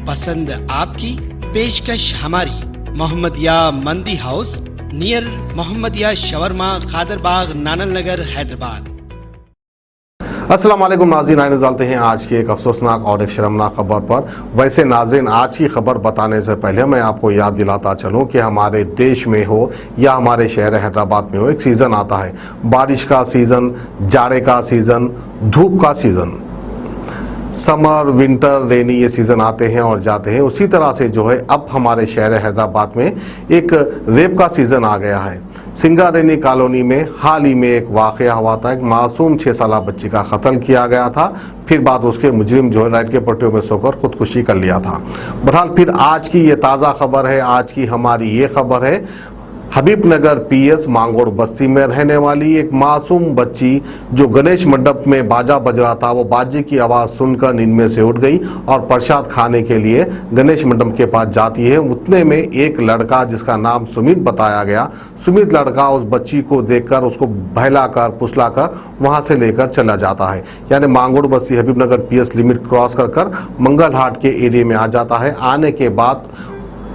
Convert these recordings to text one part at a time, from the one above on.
पसंद आपकी, पेशकश हमारी। मोहम्मदिया मंदी house near Mohammadia shawarma, Khadarbagh, नानल नगर, हैदराबाद। अस्सलाम वालेकुम नाज़रीन, आइए डालते हैं आज की एक अफसोसनाक और एक शर्मनाक खबर पर। वैसे नाज़रीन, आज की खबर बताने से पहले मैं आपको याद दिलाता चलूं कि हमारे देश में हो या हमारे शहर हैदराबाद में हो, एक सीज़न आता है, बारिश का सीज़न, जाड़े का सीज़न, धूप का सीज़न। समर, विंटर, रेनी ये सीज़न आते हैं और जाते हैं। उसी तरह से जो है अब हमारे शहर हैदराबाद में एक रेप का सीज़न आ गया है। सिंगारेनी कॉलोनी में हाल ही में एक वाक़या हुआ था। एक मासूम 6 साला बच्ची का कत्ल किया गया था। फिर बाद उसके मुजरिम जो है लाइट के पट्टियों में सोकर खुदकुशी कर लिया था। बहरहाल फिर आज की ये ताज़ा खबर है, आज की हमारी ये खबर है, हबीबनगर पीएस मांगोड़ बस्ती में रहने वाली एक मासूम बच्ची जो गणेश मंडप में बाजा बज रहा था, वो बाजे की आवाज़ सुनकर नींद में से उठ गई और प्रसाद खाने के लिए गणेश मंडप के पास जाती है। उतने में एक लड़का जिसका नाम सुमित बताया गया, सुमित लड़का उस बच्ची को देखकर उसको बहलाकर फुसलाकर वहां से लेकर चला जाता है। यानी मांगोड़ बस्ती हबीबनगर पीएस लिमिट क्रॉस कर मंगल हाट के एरिया में आ जाता है। आने के बाद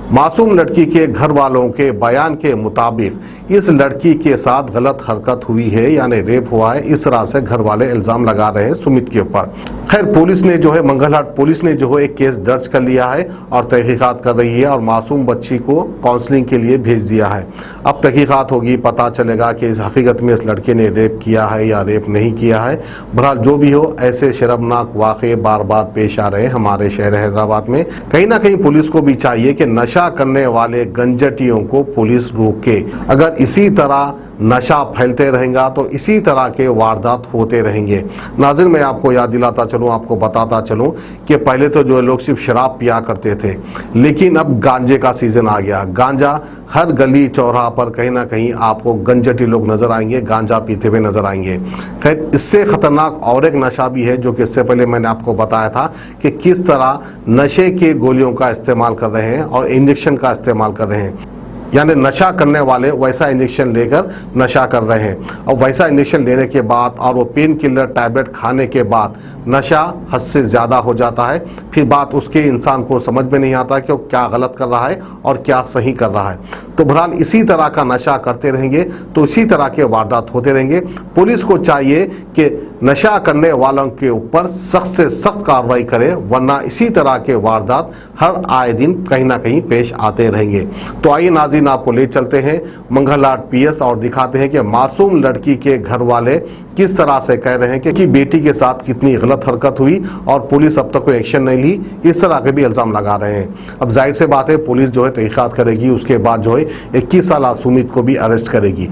मासूम लड़की के घर वालों के बयान के मुताबिक इस लड़की के साथ गलत हरकत हुई है, यानी रेप हुआ है। इस तरह से घर वाले इल्ज़ाम लगा रहे हैं सुमित के ऊपर। खैर पुलिस ने जो है, मंगलहाट पुलिस ने जो है एक केस दर्ज कर लिया है और तहकीकात कर रही है और मासूम बच्ची को काउंसलिंग के लिए भेज दिया है। अब तहकीकात होगी, पता चलेगा कि इस हकीकत में इस लड़के ने रेप किया है या रेप नहीं किया है। बहरहाल जो भी हो, ऐसे शर्मनाक वाक़े बार बार पेश आ रहे हैं हमारे शहर हैदराबाद में। कहीं ना कहीं पुलिस को भी चाहिए कि नशा करने वाले गंजटियों को पुलिस रोके। अगर इसी तरह नशा फैलते रहेगा तो इसी तरह के वारदात होते रहेंगे। नाज़रीन, मैं आपको याद दिलाता चलूँ, आपको बताता चलूँ कि पहले तो जो लोग सिर्फ शराब पिया करते थे, लेकिन अब गांजे का सीज़न आ गया। गांजा हर गली चौराहा पर कहीं ना कहीं आपको गंजटी लोग नज़र आएंगे, गांजा पीते हुए नज़र आएंगे। खैर इससे ख़तरनाक और एक नशा भी है जो कि इससे पहले मैंने आपको बताया था कि किस तरह नशे के गोलियों का इस्तेमाल कर रहे हैं और इंजेक्शन का इस्तेमाल कर रहे हैं। यानी नशा करने वाले वैसा इंजेक्शन लेकर नशा कर रहे हैं और वैसा इंजेक्शन लेने के बाद और वो पेन किलर टैबलेट खाने के बाद नशा हद से ज़्यादा हो जाता है। फिर बात उसके इंसान को समझ में नहीं आता कि वो क्या गलत कर रहा है और क्या सही कर रहा है। तो बहरहाल इसी तरह का नशा करते रहेंगे तो इसी तरह के वारदात होते रहेंगे। पुलिस को चाहिए कि नशा करने वालों के ऊपर सख्त से सख्त कार्रवाई करे, वरना इसी तरह के वारदात हर आए दिन कहीं ना कहीं पेश आते रहेंगे। तो आइए नाज़रीन, आपको ले चलते हैं मंगलहाट पीएस और दिखाते हैं कि मासूम लड़की के घर वाले किस तरह से कह रहे हैं कि बेटी के साथ कितनी गलत हरकत हुई और पुलिस अब तक कोई एक्शन नहीं ली। इस तरह के भी इल्ज़ाम लगा रहे हैं। अब जाहिर से बात है पुलिस जो है तहकीकात करेगी, उसके बाद जो है 21 साल सुमित को भी अरेस्ट करेगी।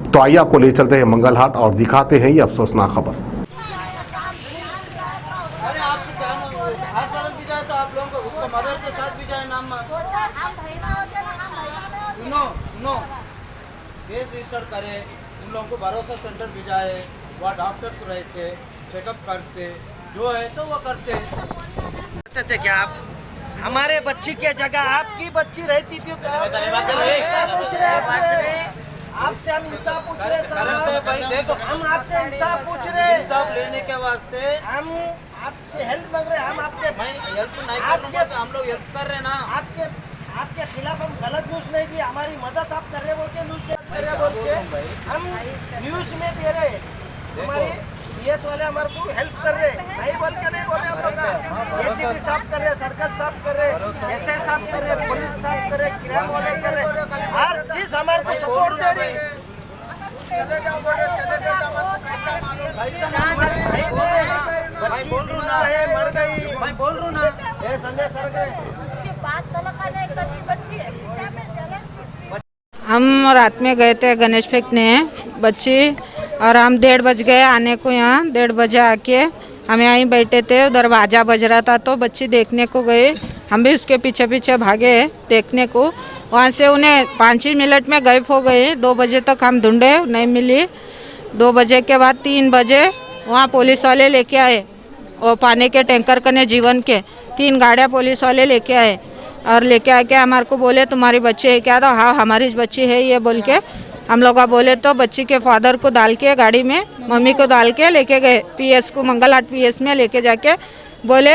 तो आइए आपको ले चलते हैं मंगलहाट और दिखाते हैं ये अफसोसनाक खबर। केस रजिस्टर करे, उन लोगों को भरोसा सेंटर भिजाए, वहाँ डॉक्टर्स रहते, चेकअप करते, जो है तो वो करते थे। क्या आप हमारे बच्ची के जगह आपकी बच्ची रहती थी? आपसे हम इंसाफ पूछ रहे हैं, हम आपसे इंसाफ पूछ रहे हैं। इंसाफ लेने के वास्ते हम आपसे हेल्प मांग रहे हैं। हम आपके हेल्प नहीं कर, हम लोग हेल्प कर रहे हैं ना। आपके खिलाफ हम गलत न्यूज़ नहीं दी, हमारी मदद आप कर रहे बोल के न्यूज़ दे रहे बोल के हम न्यूज़ में दे रहे। हमारे पीएस वाले हमारे को हेल्प कर रहे, नहीं बोल के नहीं बोल रहे। हम लोग एसीपी साफ कर रहे, सर्कल साफ कर रहे, एसआई साफ कर रहे, पुलिस साफ कर रहे, किरान वाले कर रहे, हर चीज हमारे को सपोर्ट दे रही। चले जाओ बोल रहे, चले जाओ, भाई बोल रहा है, मर गई, भाई बोल रहा ना, ये संजय सर गए। हम रात में गए थे गणेश फेंकने बच्ची, और हम 1:30 बज गए आने को। यहाँ 1:30 बजे आके हम यहीं बैठे थे, उधर बाजा बज रहा था तो बच्ची देखने को गए। हम भी उसके पीछे पीछे भागे देखने को। वहाँ से उन्हें 5 ही मिनट में गायब हो गए। 2 बजे तक हम ढूंढे, नहीं मिली। 2 बजे के बाद 3 बजे वहाँ पुलिस वाले लेके आए, और पानी के टैंकर कने जीवन के 3 गाड़ियाँ पुलिस वाले लेके आए, और लेके आके हमारे को बोले तुम्हारी बच्ची है क्या? तो हाँ हमारी बच्ची है ये बोल के हम लोग बोले। तो बच्ची के फादर को डाल के गाड़ी में, मम्मी को डाल के लेके गए पीएस को, मंगलहाट पीएस में लेके जाके बोले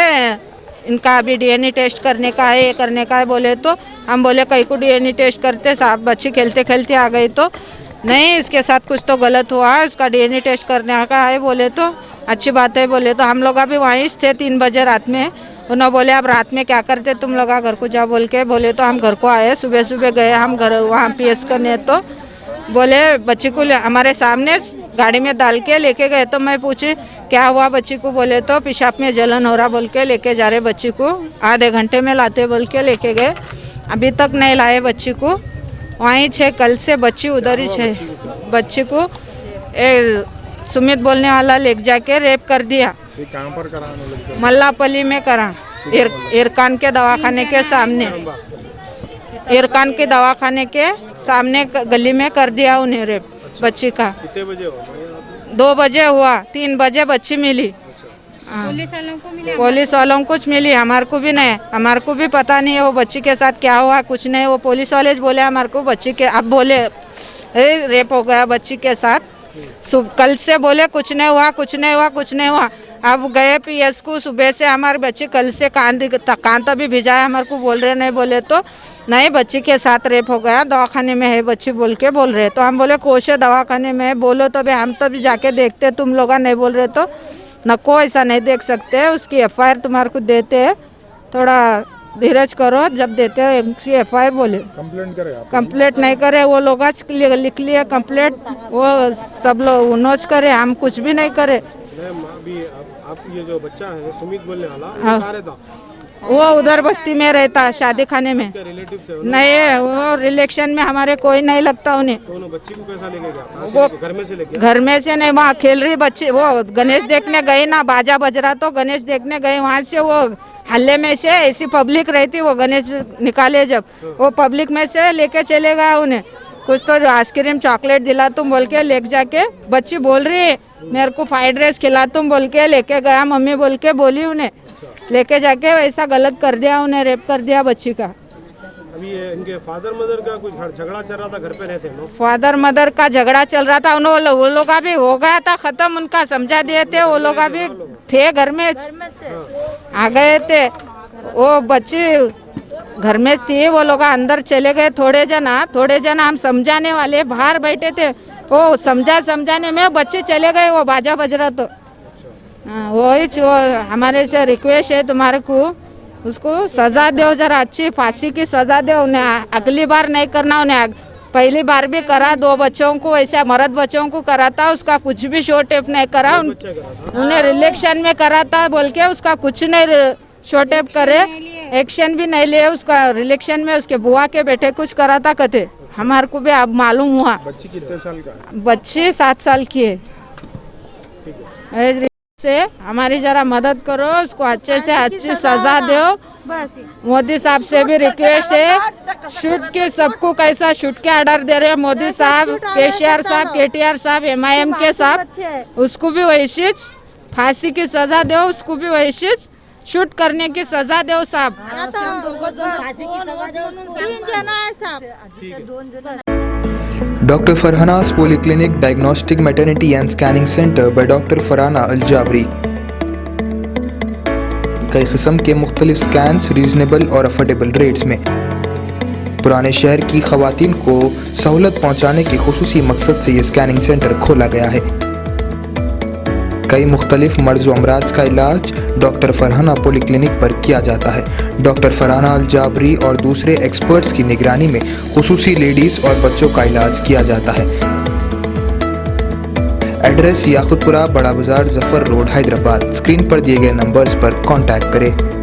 इनका अभी डीएनए टेस्ट करने का है, ये करने का है बोले तो हम बोले कहीं को डीएनए टेस्ट करते, साहब बच्ची खेलते खेलते आ गई तो नहीं, इसके साथ कुछ तो गलत हुआ, इसका डीएनए टेस्ट करने का है बोले तो अच्छी बात है बोले तो हम लोग अभी वहीं थे 3 बजे रात में। उन्होंने बोले अब रात में क्या करते तुम लोग, घर को जा बोल के बोले तो हम घर को आए, सुबह सुबह गए हम घर वहाँ पीएस करने, तो बोले बच्ची को हमारे सामने गाड़ी में डाल के लेके गए। तो मैं पूछी क्या हुआ बच्ची को, बोले तो पेशाब में जलन हो रहा बोल के लेके जा रहे बच्ची को, आधे घंटे में लाते बोल के लेके गए, अभी तक नहीं लाए बच्ची को, वहीं छे कल से बच्ची उधर ही छे। बच्ची को सुमित बोलने वाला ले जाके रेप कर दिया। कहाँ पर करा? मल्लापल्ली में करा, इरकान के दवाखाने के सामने, इरकान के दवाखाने के सामने गली में कर दिया उन्हें रेप बच्ची का। कितने बजे हुआ? 2 बजे हुआ, 3 बजे बच्ची मिली। पुलिस वालों को कुछ मिली, हमारे को भी नहीं, हमारे को भी पता नहीं है वो बच्ची के साथ क्या हुआ, कुछ नहीं। वो पुलिस वाले बोले हमारे को बच्ची के, अब बोले रेप हो गया बच्ची के साथ, कल से बोले कुछ नहीं हुआ, कुछ नहीं हुआ, कुछ नहीं हुआ। अब गए पीएस को, सुबह से हमारी बच्ची कल से कान तभी भिजाया, हमारे को बोल रहे नहीं, बोले तो नहीं बच्ची के साथ रेप हो गया, दवाखाने में है बच्ची बोल के बोल रहे। तो हम बोले कोशे दवाखाने में बोलो तो भी हम तो भी जाके देखते, तुम लोग नहीं बोल रहे तो नको, ऐसा नहीं देख सकते, उसकी एफआईआर तुम्हारे को देते हैं, थोड़ा धीरज करो, जब देते हैं उसकी एफआईआर बोले। कंप्लेंट करे? कंप्लेंट नहीं करे, वो लोग आज लिख लिए कंप्लेंट, वो सब लोग नोच करे, हम कुछ भी नहीं करे। अभी आप ये जो बच्चा है सुमित बोलने वाला, हाँ। कहाँ रहता? वो उधर बस्ती में रहता, शादी खाने में। रिलेटिव से नहीं है, वो रिलेक्शन में हमारे कोई नहीं लगता उन्हें। तो बच्ची को कैसा लेके गया? वो घर में से लेके? घर में से नहीं, वहाँ खेल रही बच्ची, वो गणेश देखने गए ना, बाजा बज रहा तो गणेश देखने गए, वहाँ से वो हल्ले में से ऐसी पब्लिक रहती, वो गणेश निकाले जब वो पब्लिक में से लेके चले गया उन्हें, कुछ तो आइसक्रीम चॉकलेट दिला तुम बोल के लेके जाके, बच्ची बोल रही है मेरे को फ्राइड राइस खिला तुम बोल के लेके गया, मम्मी बोल के बोली उन्हें, लेके जाके वैसा गलत कर दिया उन्हें, रेप कर दिया बच्ची का। अभी इनके फादर मदर का कुछ झगड़ा चल रहा था, घर पे रहते हैं लोग? फादर मदर का झगड़ा चल रहा था, वो लोग अभी हो गया था खत्म, उनका समझा दिए थे, वो लोग अभी थे घर में आ गए थे, वो बच्ची घर में थी, वो लोग अंदर चले गए, थोड़े जना हम समझाने वाले बाहर बैठे थे, वो समझाने में बच्चे चले गए, वो बाजा बज रहा तो वही हमारे से रिक्वेस्ट है तुम्हारे को, उसको सजा दो, जरा अच्छी फांसी की सजा दो उन्हें, अगली बार नहीं करना उन्हें, पहली बार भी करा 2 बच्चों को, ऐसा मर्द बच्चों को करा था, उसका कुछ भी शो टेप नहीं करा, उन्हें रिलेक्शन में करा था बोल के उसका कुछ नहीं शो टेप करे, एक्शन भी नहीं लिए उसका, रिलेक्शन में उसके बुआ के बेटे कुछ करा था कथे, हमारे को भी अब मालूम हुआ। बच्ची कितने साल का है? बच्ची 7 साल की है। से हमारी जरा मदद करो, उसको अच्छे से अच्छी सजा दो। मोदी साहब से भी रिक्वेस्ट है, शूट के सबको कैसा शूट के ऑर्डर दे रहे हैं मोदी साहब, केसीआर साहब, केटीआर साहब, MIM के साहब, उसको भी वैसी फांसी की सजा दो, उसको भी वैसी शूट करने की सजा दो साहब। Dr. Farhana's Polyclinic Diagnostic Maternity and Scanning Center by Dr. Farhana Al-Jabri। कई किस्म के मुख्तलिफ स्कैन्स रीजनेबल और अफोर्डेबल रेट्स में पुराने शहर की खवातीन को सहूलत पहुंचाने के खुसूसी मकसद से ये स्कैनिंग सेंटर खोला गया है। कई मुख्तलिफ मर्ज व अमराज का इलाज डॉक्टर फरहाना पॉलीक्लिनिक पर किया जाता है। डॉक्टर फरहाना अल-जाबरी और दूसरे एक्सपर्ट्स की निगरानी में खुसूसी लेडीज़ और बच्चों का इलाज किया जाता है। एड्रेस याकुतपुरा, बड़ा बाजार, जफर रोड, हैदराबाद। स्क्रीन पर दिए गए नंबर्स पर कॉन्टैक्ट करें।